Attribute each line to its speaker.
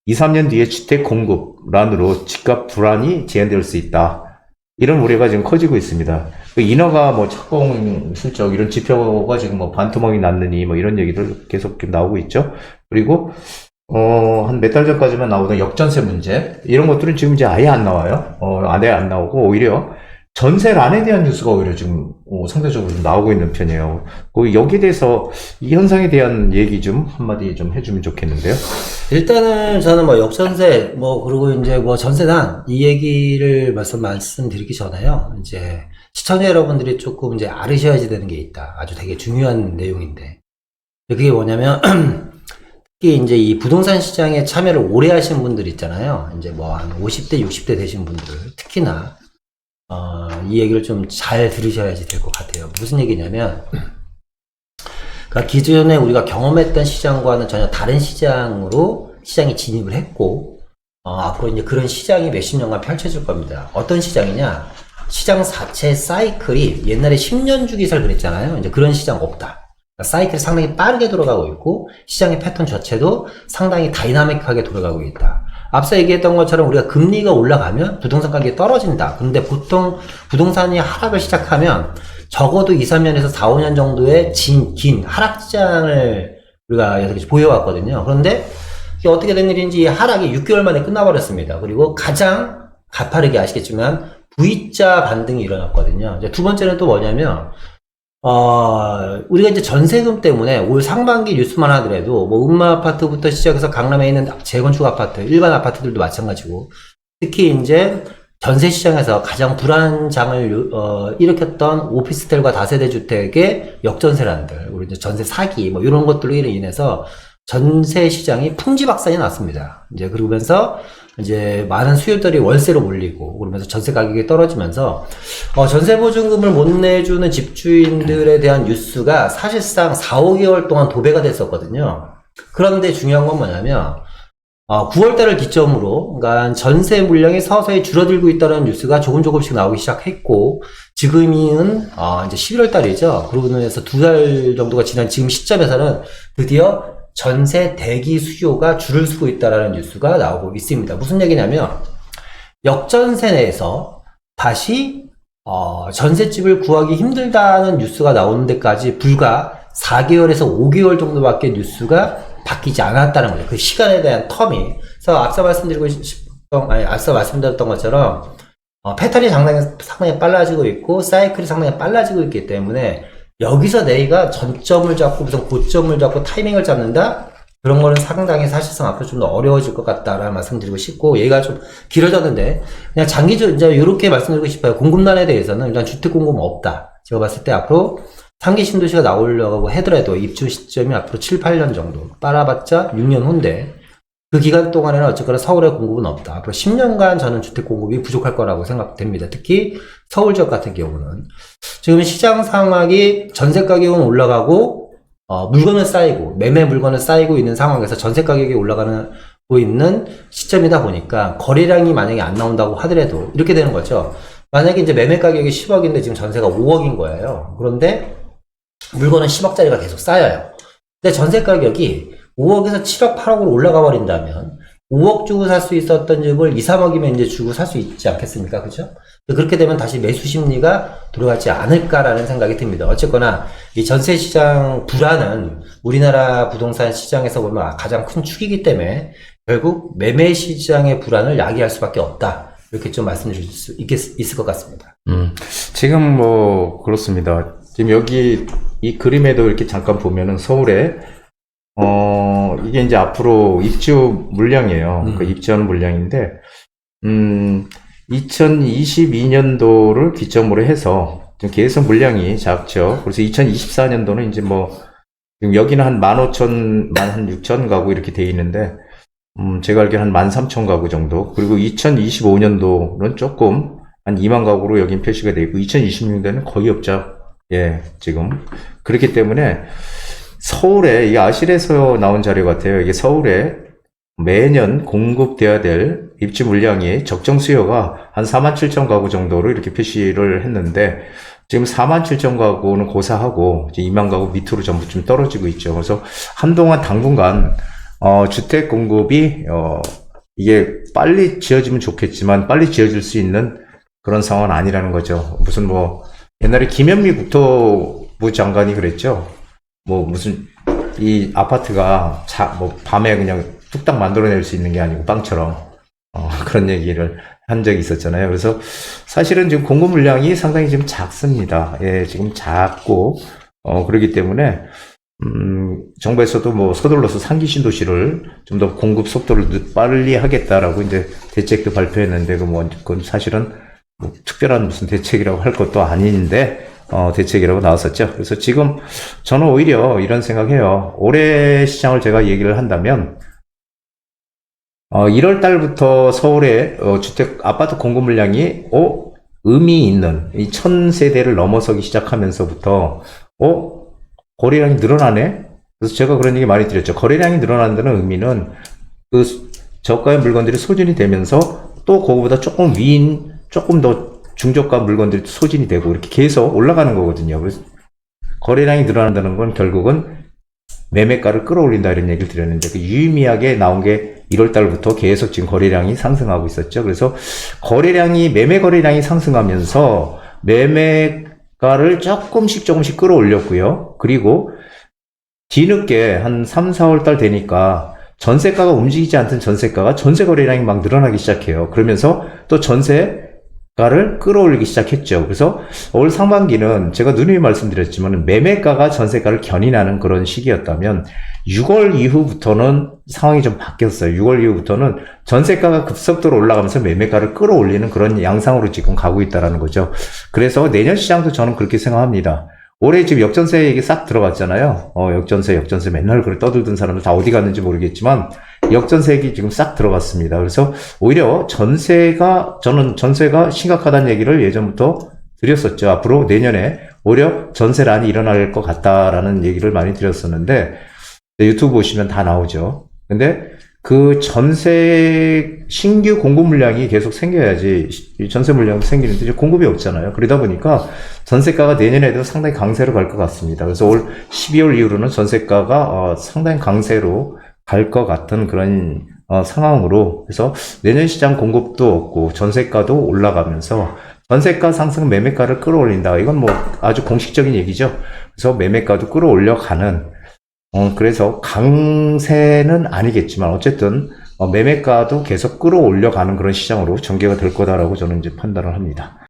Speaker 1: 2, 3년 뒤에 주택 공급란으로 집값 불안이 재현될 수 있다. 이런 우려가 지금 커지고 있습니다. 그 인허가 뭐 착공 실적 이런 지표가 지금 뭐 반토막이 났느니 뭐 이런 얘기들 계속 나오고 있죠. 그리고 한 몇 달 전까지만 나오던 역전세 문제 이런 것들은 지금 이제 아예 안 나와요. 아예 안 나오고 오히려 전세란에 대한 뉴스가 오히려 지금 상대적으로 좀 나오고 있는 편이에요. 여기에 대해서 이 현상에 대한 얘기 좀 한마디 좀 해주면 좋겠는데요.
Speaker 2: 일단은 저는 뭐 역전세, 뭐, 그리고 이제 뭐 전세난, 이 얘기를 말씀드리기 전에요. 이제 시청자 여러분들이 조금 이제 알으셔야지 되는 게 있다. 아주 되게 중요한 내용인데. 그게 뭐냐면, 특히 이제 이 부동산 시장에 참여를 오래 하신 분들 있잖아요. 이제 뭐 한 50대, 60대 되신 분들, 특히나, 이 얘기를 좀 잘 들으셔야지 될 것 같아요. 무슨 얘기냐면, 그러니까 기존에 우리가 경험했던 시장과는 전혀 다른 시장으로 시장에 진입을 했고, 앞으로 이제 그런 시장이 몇십 년간 펼쳐질 겁니다. 어떤 시장이냐? 시장 자체 사이클이 옛날에 10년 주기설 그랬잖아요. 이제 그런 시장 없다. 그러니까 사이클이 상당히 빠르게 돌아가고 있고, 시장의 패턴 자체도 상당히 다이나믹하게 돌아가고 있다. 앞서 얘기했던 것처럼 우리가 금리가 올라가면 부동산 가격이 떨어진다. 근데 보통 부동산이 하락을 시작하면 적어도 2, 3년에서 4, 5년 정도의 긴 하락장을 우리가 여태까지 보여왔거든요. 그런데 이게 어떻게 된 일인지 하락이 6개월 만에 끝나버렸습니다. 그리고 가장 가파르게 아시겠지만 V자 반등이 일어났거든요. 이제 두 번째는 또 뭐냐면 우리가 이제 전세금 때문에 올 상반기 뉴스만 하더라도 뭐 음마 아파트부터 시작해서 강남에 있는 재건축 아파트, 일반 아파트들도 마찬가지고 특히 이제 전세 시장에서 가장 불안장을 일으켰던 오피스텔과 다세대 주택의 역전세란들, 우리 이제 전세 사기 뭐 이런 것들로 인해서 전세 시장이 풍지박산이 났습니다. 이제 그러면서 이제 많은 수요들이 월세로 몰리고 그러면서 전세 가격이 떨어지면서 전세 보증금을 못 내주는 집주인들에 대한 뉴스가 사실상 4, 5개월 동안 도배가 됐었거든요. 그런데 중요한 건 뭐냐면 9월달을 기점으로, 그러니까 전세 물량이 서서히 줄어들고 있다는 뉴스가 조금씩 나오기 시작했고, 지금은, 이제 11월달이죠. 그러고 나서 2달 정도가 지난 지금 시점에서는 드디어 전세 대기 수요가 줄을 서고 있다는 뉴스가 나오고 있습니다. 무슨 얘기냐면, 역전세 내에서 다시, 전셋집을 구하기 힘들다는 뉴스가 나오는 데까지 불과 4개월에서 5개월 정도밖에 뉴스가 바뀌지 않았다는 거죠. 그 시간에 대한 텀이. 그래서 앞서 말씀드렸던 것처럼, 패턴이 상당히 빨라지고 있고, 사이클이 상당히 빨라지고 있기 때문에, 여기서 내가 전점을 잡고, 무슨 고점을 잡고, 타이밍을 잡는다? 그런 거는 상당히 사실상 앞으로 좀 더 어려워질 것 같다라는 말씀드리고 싶고, 얘가 좀 길어졌는데, 그냥 장기적으로, 이제 이렇게 말씀드리고 싶어요. 공급난에 대해서는 일단 주택 공급은 없다. 제가 봤을 때 앞으로, 3기 신도시가 나오려고 하더라도 입주 시점이 앞으로 7, 8년 정도, 빨아봤자 6년 후인데 그 기간 동안에는 어쨌거나 서울의 공급은 없다. 앞으로 10년간 저는 주택 공급이 부족할 거라고 생각됩니다. 특히 서울 지역 같은 경우는 지금 시장 상황이 전세 가격은 올라가고 물건은 쌓이고 매매 물건은 쌓이고 있는 상황에서 전세 가격이 올라가고 있는 시점이다 보니까 거래량이 만약에 안 나온다고 하더라도 이렇게 되는 거죠. 만약에 이제 매매 가격이 10억인데 지금 전세가 5억인 거예요. 그런데 물건은 10억짜리가 계속 쌓여요. 근데 전세 가격이 5억에서 7억, 8억으로 올라가 버린다면 5억 주고 살 수 있었던 집을 2, 3억이면 이제 주고 살 수 있지 않겠습니까? 그죠? 그렇게 되면 다시 매수 심리가 돌아가지 않을까라는 생각이 듭니다. 어쨌거나 이 전세 시장 불안은 우리나라 부동산 시장에서 보면 가장 큰 축이기 때문에 결국 매매 시장의 불안을 야기할 수밖에 없다. 이렇게 좀 말씀드릴 수 있을 것 같습니다.
Speaker 1: 지금 뭐 그렇습니다. 지금 여기 이 그림에도 이렇게 잠깐 보면은 서울에 이게 이제 앞으로 입주 물량이에요. 그러니까 입주하는 물량인데 2022년도를 기점으로 해서 좀 계속 물량이 작죠. 그래서 2024년도는 이제 뭐 지금 여기는 한 15,000, 16,000 가구 이렇게 돼 있는데 제가 알기로는 한 13,000 가구 정도. 그리고 2025년도는 조금 한 2만 가구로 여긴 표시가 되어 있고 2026년도는 거의 없죠. 예, 지금. 그렇기 때문에 서울에, 이게 아실에서 나온 자료 같아요. 이게 서울에 매년 공급돼야 될 입주 물량이 적정 수요가 한 47,000 가구 정도로 이렇게 표시를 했는데 지금 47,000 가구는 고사하고 이제 2만 가구 밑으로 전부 좀 떨어지고 있죠. 그래서 한동안 당분간 주택 공급이, 이게 빨리 지어지면 좋겠지만, 빨리 지어질 수 있는 그런 상황은 아니라는 거죠. 무슨 뭐, 옛날에 김현미 국토부 장관이 그랬죠. 뭐, 무슨, 이 아파트가 밤에 그냥 뚝딱 만들어낼 수 있는 게 아니고, 빵처럼, 그런 얘기를 한 적이 있었잖아요. 그래서 사실은 지금 공급 물량이 상당히 지금 작습니다. 예, 지금 작고, 그렇기 때문에, 정부에서도 뭐 서둘러서 상기 신도시를 좀 더 공급 속도를 빨리 하겠다라고 이제 대책도 발표했는데, 그건 사실은 뭐 특별한 무슨 대책이라고 할 것도 아닌데, 대책이라고 나왔었죠. 그래서 지금 저는 오히려 이런 생각해요. 올해 시장을 제가 얘기를 한다면, 1월 달부터 서울의 주택 아파트 공급 물량이 의미 있는 이 1000세대를 넘어서기 시작하면서부터 거래량이 늘어나네. 그래서 제가 그런 얘기 많이 드렸죠. 거래량이 늘어난다는 의미는 그 저가의 물건들이 소진이 되면서 또 그거보다 조금 위인 조금 더 중저가 물건들이 소진이 되고 이렇게 계속 올라가는 거거든요. 그래서 거래량이 늘어난다는 건 결국은 매매가를 끌어올린다 이런 얘기를 드렸는데, 그 유의미하게 나온 게 1월 달부터 계속 지금 거래량이 상승하고 있었죠. 그래서 매매 거래량이 상승하면서 매매가를 조금씩 끌어올렸고요. 그리고 뒤늦게 한 3, 4월 달 되니까 전세가가 움직이지 않던 전세가가 전세 거래량이 막 늘어나기 시작해요. 그러면서 또 전세가를 끌어올리기 시작했죠. 그래서 올 상반기는 제가 누누이 말씀드렸지만 매매가가 전세가를 견인하는 그런 시기였다면 6월 이후부터는 상황이 좀 바뀌었어요. 6월 이후부터는 전세가가 급속도로 올라가면서 매매가를 끌어올리는 그런 양상으로 지금 가고 있다는 거죠. 그래서 내년 시장도 저는 그렇게 생각합니다. 올해 지금 역전세 얘기 싹 들어갔잖아요. 역전세 맨날 그걸 떠들던 사람들 다 어디 갔는지 모르겠지만 역전세 얘기 지금 싹 들어갔습니다. 그래서 오히려 저는 전세가 심각하다는 얘기를 예전부터 드렸었죠. 앞으로 내년에 오히려 전세란이 일어날 것 같다라는 얘기를 많이 드렸었는데, 유튜브 보시면 다 나오죠. 근데 그 신규 공급 물량이 계속 생겨야지 전세 물량이 생기는데 이제 공급이 없잖아요. 그러다 보니까 전세가가 내년에도 상당히 강세로 갈 것 같습니다. 그래서 올 12월 이후로는 전세가가 상당히 강세로 갈 것 같은 그런 상황으로, 그래서 내년 시장 공급도 없고 전세가도 올라가면서 전세가 상승 매매가를 끌어올린다. 이건 뭐 아주 공식적인 얘기죠. 그래서 매매가도 끌어올려가는, 그래서 강세는 아니겠지만 어쨌든 매매가도 계속 끌어올려가는 그런 시장으로 전개가 될 거다라고 저는 이제 판단을 합니다.